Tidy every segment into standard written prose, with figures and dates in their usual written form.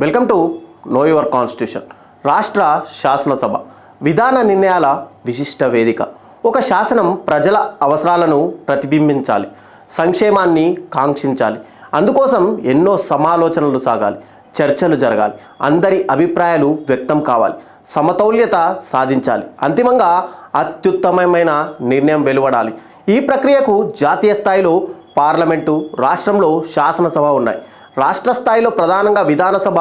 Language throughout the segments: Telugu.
Welcome to know your constitution. రాష్ట్ర శాసనసభ విధాన నిర్ణయాల విశిష్ట వేదిక. ఒక శాసనం ప్రజల అవసరాలను ప్రతిబింబించాలి, సంక్షేమాన్ని కాంక్షించాలి. అందుకోసం ఎన్నో సమాలోచనలు సాగాలి, చర్చలు జరగాలి, అందరి అభిప్రాయాలు వ్యక్తం కావాలి, సమతౌల్యత సాధించాలి, అంతిమంగా అత్యుత్తమమైన నిర్ణయం వెలువడాలి. ఈ ప్రక్రియకు జాతీయ స్థాయిలో పార్లమెంటు, రాష్ట్రంలో శాసనసభ ఉన్నాయి. రాష్ట్ర స్థాయిలో ప్రధానంగా విధానసభ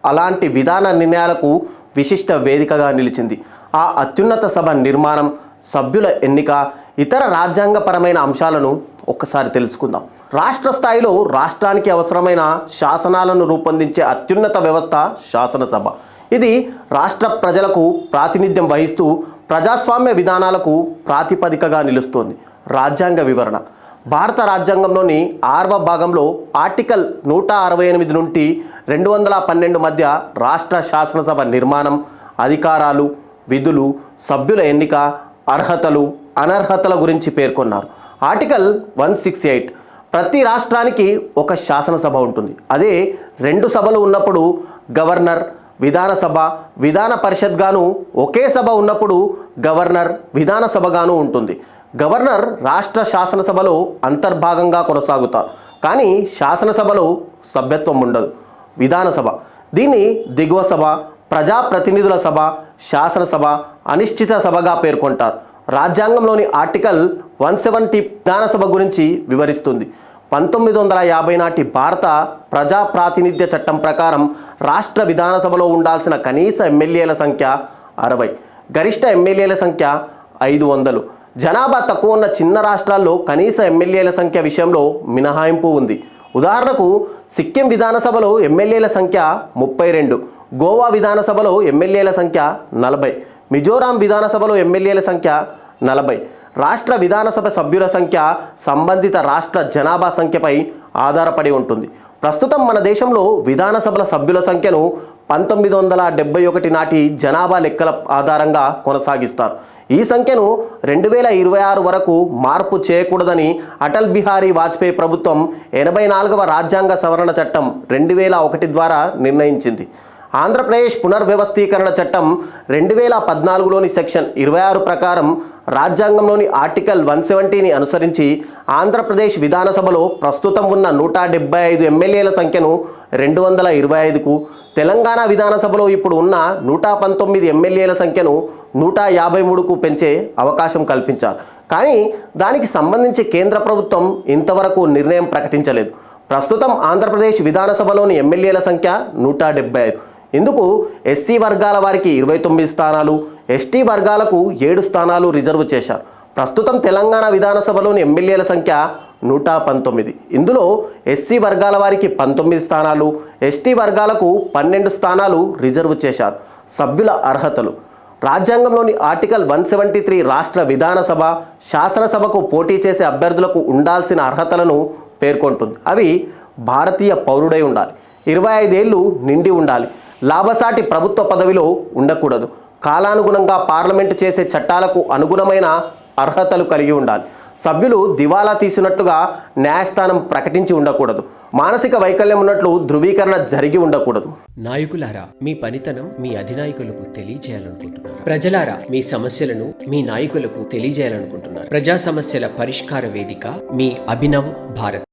అలాంటి విధాన నిర్ణయాలకు విశిష్ట వేదికగా నిలిచింది. ఆ అత్యున్నత సభ నిర్మాణం, సభ్యుల ఎన్నిక, ఇతర రాజ్యాంగపరమైన అంశాలను ఒక్కసారి తెలుసుకుందాం. రాష్ట్ర స్థాయిలో రాష్ట్రానికి అవసరమైన శాసనాలను రూపొందించే అత్యున్నత వ్యవస్థ శాసనసభ. ఇది రాష్ట్ర ప్రజలకు ప్రాతినిధ్యం వహిస్తూ ప్రజాస్వామ్య విధానాలకు ప్రాతిపదికగా నిలుస్తోంది. రాజ్యాంగ వివరణ. భారత రాజ్యాంగంలోని 6వ భాగంలో ఆర్టికల్ 168 నుండి 212 మధ్య రాష్ట్ర శాసనసభ నిర్మాణం, అధికారాలు, విధులు, సభ్యుల ఎన్నిక, అర్హతలు, అనర్హతల గురించి పేర్కొన్నారు. ఆర్టికల్ 168 ప్రతి రాష్ట్రానికి ఒక శాసనసభ ఉంటుంది. అదే 2 సభలు ఉన్నప్పుడు గవర్నర్, విధానసభ, విధాన పరిషత్గాను, ఒకే సభ ఉన్నప్పుడు గవర్నర్, విధానసభగాను ఉంటుంది. గవర్నర్ రాష్ట్ర శాసనసభలో అంతర్భాగంగా కొనసాగుతారు, కానీ శాసనసభలో సభ్యత్వం ఉండదు. విధానసభ, దీన్ని దిగువ సభ, ప్రజాప్రతినిధుల సభ, శాసనసభ, అనిశ్చిత సభగా పేర్కొంటారు. రాజ్యాంగంలోని ఆర్టికల్ 170 విధానసభ గురించి వివరిస్తుంది. 1950 నాటి భారత ప్రజా ప్రాతినిధ్య చట్టం ప్రకారం రాష్ట్ర విధానసభలో ఉండాల్సిన కనీస ఎమ్మెల్యేల సంఖ్య 60, గరిష్ట ఎమ్మెల్యేల సంఖ్య 500. జనాభా తక్కువ ఉన్న చిన్న రాష్ట్రాల్లో కనీస ఎమ్మెల్యేల సంఖ్య విషయంలో మినహాయింపు ఉంది. ఉదాహరణకు సిక్కిం విధానసభలో ఎమ్మెల్యేల సంఖ్య 32, గోవా విధానసభలో ఎమ్మెల్యేల సంఖ్య 40, మిజోరాం విధానసభలో ఎమ్మెల్యేల సంఖ్య 40. రాష్ట్ర విధానసభ సభ్యుల సంఖ్య సంబంధిత రాష్ట్ర జనాభా సంఖ్యపై ఆధారపడి ఉంటుంది. ప్రస్తుతం మన దేశంలో విధానసభల సభ్యుల సంఖ్యను 1971 నాటి జనాభా లెక్కల ఆధారంగా కొనసాగిస్తారు. ఈ సంఖ్యను 2026 వరకు మార్పు చేయకూడదని అటల్ బిహారీ వాజ్పేయి ప్రభుత్వం 84వ రాజ్యాంగ సవరణ చట్టం 2001 ద్వారా నిర్ణయించింది. ఆంధ్రప్రదేశ్ పునర్వ్యవస్థీకరణ చట్టం 2014లోని సెక్షన్ 26 ప్రకారం రాజ్యాంగంలోని ఆర్టికల్ 170ని అనుసరించి ఆంధ్రప్రదేశ్ విధానసభలో ప్రస్తుతం ఉన్న 175 ఎమ్మెల్యేల సంఖ్యను 225కు, తెలంగాణ విధానసభలో ఇప్పుడు ఉన్న 119 ఎమ్మెల్యేల సంఖ్యను 153కు పెంచే అవకాశం కల్పించారు. కానీ దానికి సంబంధించి కేంద్ర ప్రభుత్వం ఇంతవరకు నిర్ణయం ప్రకటించలేదు. ప్రస్తుతం ఆంధ్రప్రదేశ్ విధానసభలోని ఎమ్మెల్యేల సంఖ్య 175. ఇందుకు ఎస్సీ వర్గాల వారికి 29 స్థానాలు, ఎస్టీ వర్గాలకు 7 స్థానాలు రిజర్వ్ చేశారు. ప్రస్తుతం తెలంగాణ విధానసభలోని ఎమ్మెల్యేల సంఖ్య 119. ఇందులో ఎస్సీ వర్గాల వారికి 19 స్థానాలు, ఎస్టీ వర్గాలకు 12 స్థానాలు రిజర్వ్ చేశారు. సభ్యుల అర్హతలు. రాజ్యాంగంలోని ఆర్టికల్ 173 రాష్ట్ర విధానసభ, శాసనసభకు పోటీ చేసే అభ్యర్థులకు ఉండాల్సిన అర్హతలను పేర్కొంటుంది. అవి భారతీయ పౌరుడై ఉండాలి, 25 ఏళ్ళు నిండి ఉండాలి, లాభసాటి ప్రభుత్వ పదవిలో ఉండకూడదు, కాలానుగుణంగా పార్లమెంటు చేసే చట్టాలకు అనుగుణమైన అర్హతలు కలిగి ఉండాలి, సభ్యులు దివాలా తీసినట్లుగా న్యాయస్థానం ప్రకటించి ఉండకూడదు, మానసిక వైకల్యం ఉన్నట్లు ధృవీకరణ జరిగి ఉండకూడదు. నాయకులారా, మీ పనితనం మీ అధినాయకులకు తెలియజేయాలనుకుంటున్నారు. ప్రజలారా, మీ సమస్యలను మీ నాయకులకు తెలియజేయాలనుకుంటున్నారు. ప్రజా సమస్యల పరిష్కార వేదిక మీ అభినవ్ భారత్.